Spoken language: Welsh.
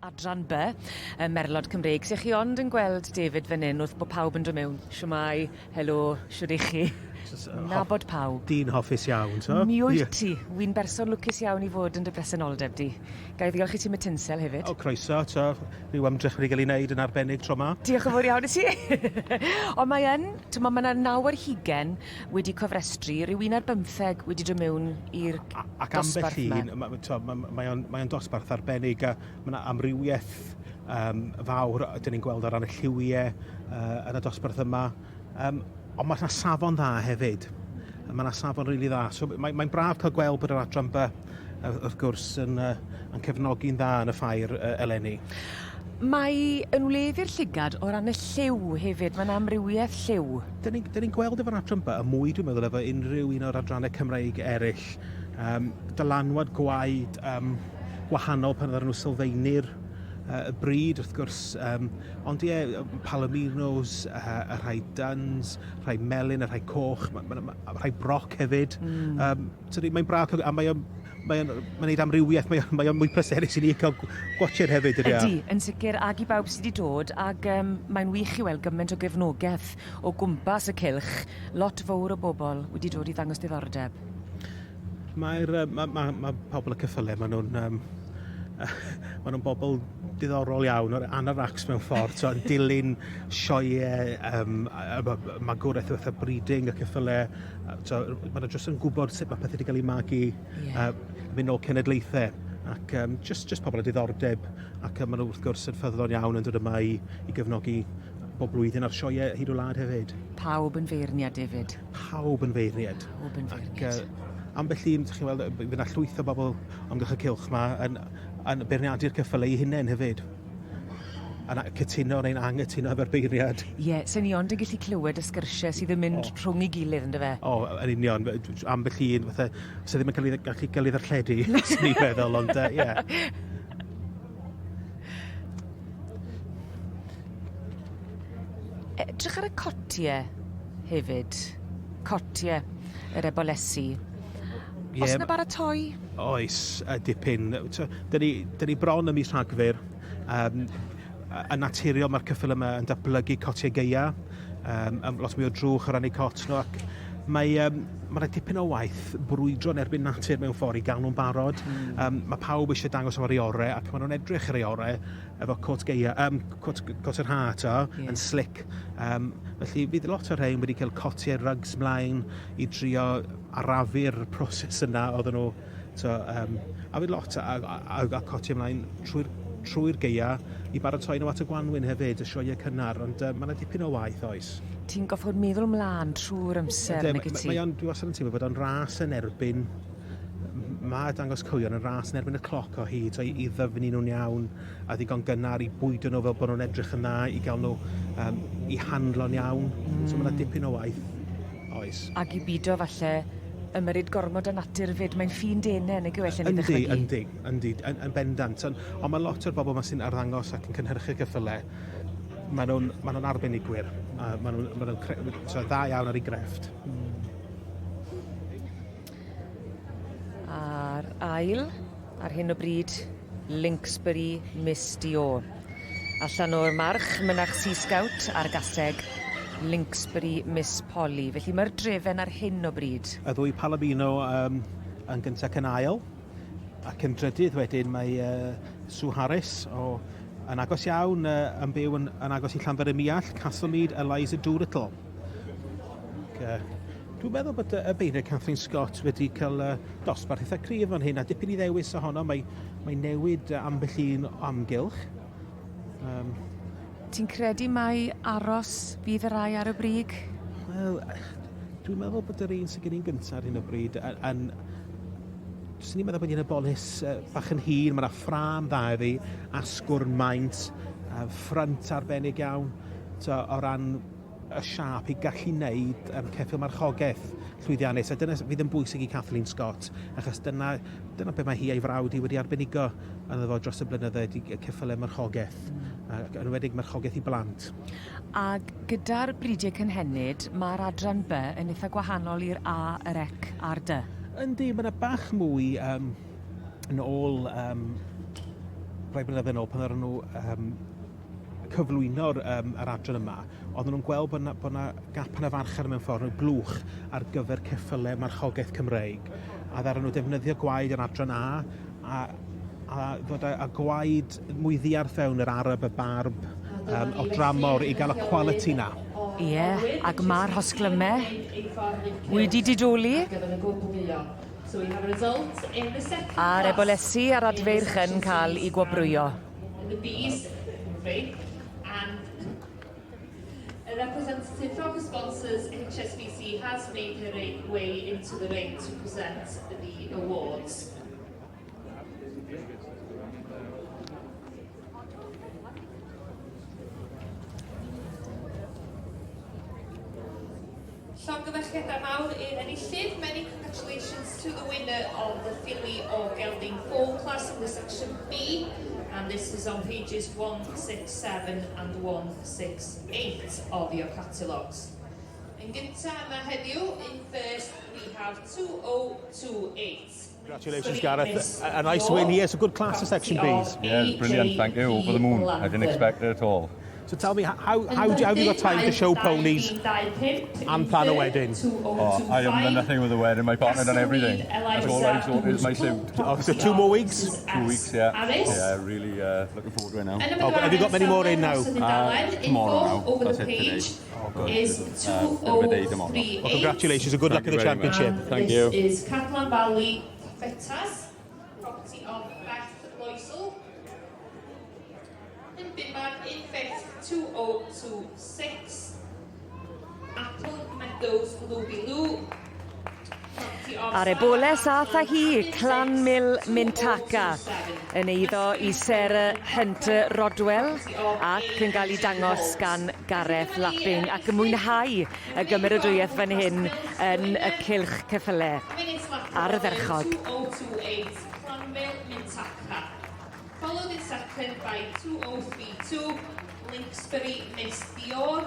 adran B, Merlod Cymerig. Sech chi ond yn gweld David fan hyn wrth bod pawb yn dod mewn? Siwmai, helo, siwr i chi? Nabod pawb. Dyn hoffus iawn, so? Mi wyt ti. Wy'n berson lwcus iawn i fod yn dy bresenoldeb di. Gai ddiolch i ti mae tinsel hefyd. O, croeso, so. Rhyw ymdrech wedi cael ei wneud yn arbennig tro ma. Diolch yn fawr iawn i ti. Ond mae yna 9 ar 20 wedi cofrestru, rhyw 1 ar 15 wedi dod mewn i'r dosbarth yma. Ac ambell mae o'n dosbarth arbennig a mae yna amrywiaeth fawr, dyn ni'n gweld ar ran y lliwiau yn y dosbarth yma. Ond mae yna safon dda hefyd. Mae yna safon rili dda. So, mae'n braf cael gweld bod yr adran by, wrth gwrs, yn cefnogi'n dda yn y ffair eleni. Mae yn wleddu'r llygad o ran y lliw hefyd. Mae'n amrywiaeth lliw. Dyn ni'n gweld efo'r adran by, y mwy dwi'n meddwl efo unrhyw un o'r adrannau Cymreig eraill. Dylanwad gwaed gwahanol pan oedden nhw sylfaenu'r y bryd, wrth gwrs, ond Palominos, y rhai duns, rhai melyn, y rhai coch, rhai broc hefyd. Mae'n braf, a mae'n gwneud amrywiaeth, mae'n mwy pleserus i ni cael gwachod hefyd. Ydy, yn sicr, ag i bawb sydd wedi dod, ac mae'n wych i weld gymaint o gefnogaeth o gwmpas y cylch. Lot fawr o bobl wedi dod i ddangos diddordeb. Mae pobl y cyffylau, maen nhw'n bobl diddorol iawn, o'r anoracs mewn ffordd, so dilyn sioe, magwraeth wrth y breeding, y cyffylau, so maen nhw jyst yn gwybod sut mae pethau wedi cael ei magu mynd o cenedlaethau, ac just pobl y diddordeb, ac maen nhw wrth gwrs yn ffyddlon iawn yn dod yma i gyfnogi bob blwyddyn ar sioe hyd o lad hefyd. Pawb yn feirniad, David. Pawb yn feirniad. Pawb yn feirniad. Ambell un, chi'n weld, fydd yna llwyth o bobl amgylch y cylch yma yn beirniadu'r cyffylau eu hunain hefyd. A cytuno neu'n anghytuno efo'r beirniad. Ie, sy'n ni ond yn gallu clywed y sgyrsiau sydd yn mynd rhwng ei gilydd, ynddo fe? O, yn union. Ambell un, sydd ddim yn gallu gael ei ddarlledu, sy'n ni'n meddwl, ond ie. Edrych ar y cotiau hefyd. Cotiau yr Ebolesi. Os yna baratoi? Oes, dipyn. Dyn ni bron ym mis Rhagfyr. Yn naturiol mae'r cyffil yma yn datblygu cotiau geia. Lot mwy o drwch o ran eu cot nhw. Mae'n dipyn o waith brwydro yn erbyn natur mewn ffordd i gael nhw'n barod. Mae pawb eisiau dangos o'r eorau, ac maen nhw'n edrych ar eorau efo cot geia, cot yr hat yn slick. Felly bydd lot o'r rhain wedi cael cotiau rugs mlaen i drio arafu'r proses yna oedden nhw. A fydd lot a cotiau mlaen trwy'r geia i baratoi nhw at y gwanwyn hefyd, y sioe cynnar, ond mae'n dipyn o waith oes. Ti'n goffod meddwl mlaen trwy'r amser neu gyda ti? Dwi wastad yn teimlo bod o'n ras yn erbyn, mae dangos cwyon yn ras yn erbyn y cloc o hyd, so i ddyfnu nhw'n iawn a ddigon gynnar i bwydo nhw fel bod nhw'n edrych yn dda, i gael nhw i handlo'n iawn. So mae'n dipyn o waith oes. Ac i bido falle ymyrryd gormod o natur fyd, mae'n ffin denau neu gwell yn ei ddechrau. Yndi, yn bendant. Ond mae lot o'r bobl yma sy'n arddangos ac yn cynhyrchu cyffylau. Maen nhw'n arbenigwyr. Maen nhw'n dda iawn ar ei grefft. A'r ail, ar hyn o bryd, Lynxbury Miss Sioe. Allan o'r march, mynach Sea Scout a'r gaseg Lynxbury Miss Polly. Felly mae'r drefen ar hyn o bryd. Y ddwy Palomino yn gyntaf yn ail. Ac yn drydydd wedyn mae Sue Harris yn agos iawn, yn byw yn agos i Llanfer y Miall, Castlemead, Eliza Doolittle. Dwi'n meddwl bod y beirniad Catherine Scott wedi cael dosbarth eitha cryf fan hyn, a dipyn i ddewis ohono, mae newid ambell un amgylch. Ti'n credu mai aros bydd y rai ar y brig? Wel, dwi'n meddwl bod yr un sy'n gen i'n gyntaf ar hyn o bryd Swn i'n meddwl bod hi'n Ebolus bach yn hyn, mae yna ffram dda iddi, asgwrn maint, ffrynt arbennig iawn, o ran y siap i gallu wneud ceffyl marchogaeth llwyddiannus. A dyna fydd yn bwysig i Kathleen Scott, achos dyna be mae hi a'i frawd i wedi arbenigo yn ddefod dros y blynyddoedd i ceffylau marchogaeth, yn wedig marchogaeth i blant. A gyda'r bridiau cynhenid, mae'r adran B yn eitha gwahanol i'r A, yr Ec a'r D. Yndi, mae yna bach mwy yn ôl rai blynedd yn ôl, pan oedden nhw cyflwyno'r yr adran yma, oedden nhw'n gweld bod yna gap yn y farcher mewn ffordd, nhw blwch ar gyfer ceffylau marchogaeth Cymreig. A ddaron nhw defnyddio gwaed yr adran a ddod â gwaed mwy ddiarth fewn yr arab, y barb, o dramor i gael y quality na. Ie, ac mae'r hosglymau wedi didoli. A'r Ebolesi a'r adfeirch yn cael ei gwobrwyo. A representative from the sponsors, HSBC, has made her way into the ring to present the awards. Llongyfarchiadau mawr i'r enillydd. Many congratulations to the winner of the Filly or Gelding 4 class in the section B. And this is on pages 167 and 168 of your catalogues. In gynta yma heddiw, in first we have 2028. Congratulations, Gareth. A nice win here. It's a good class of section Bs. Yeah, it's brilliant. Thank you. Over the moon. I didn't expect it at all. So tell me, how have you got time to show ponies and plan a wedding? Oh, I haven't done nothing with the wedding. My partner done everything. That's all I've sorted is my suit. Oh, so 2 more weeks? 2 weeks, yeah. Yeah, really looking forward to it now. Oh, have you got many more in now? Tomorrow now. That's it today. Oh, good. Is 2038. Well, congratulations and good luck in the championship. Thank you. This is Catalan Valley Fetas, property of Beth Loisel. In Binbag, in fifth, 2026. Apple Meadows, Loobiloo. A'r Eboles ath â hi, Clanmil Mintaka, yn eiddo i Sarah Hunter Rodwell ac yn cael ei dangos gan Gareth Lapping ac yn mwynhau y gymeradwyaeth fan hyn yn y cylch ceffylau ar y dderchog. 2028, Clanmil Mintaka. Followed in second by 2032, Linksbury Miss Dior.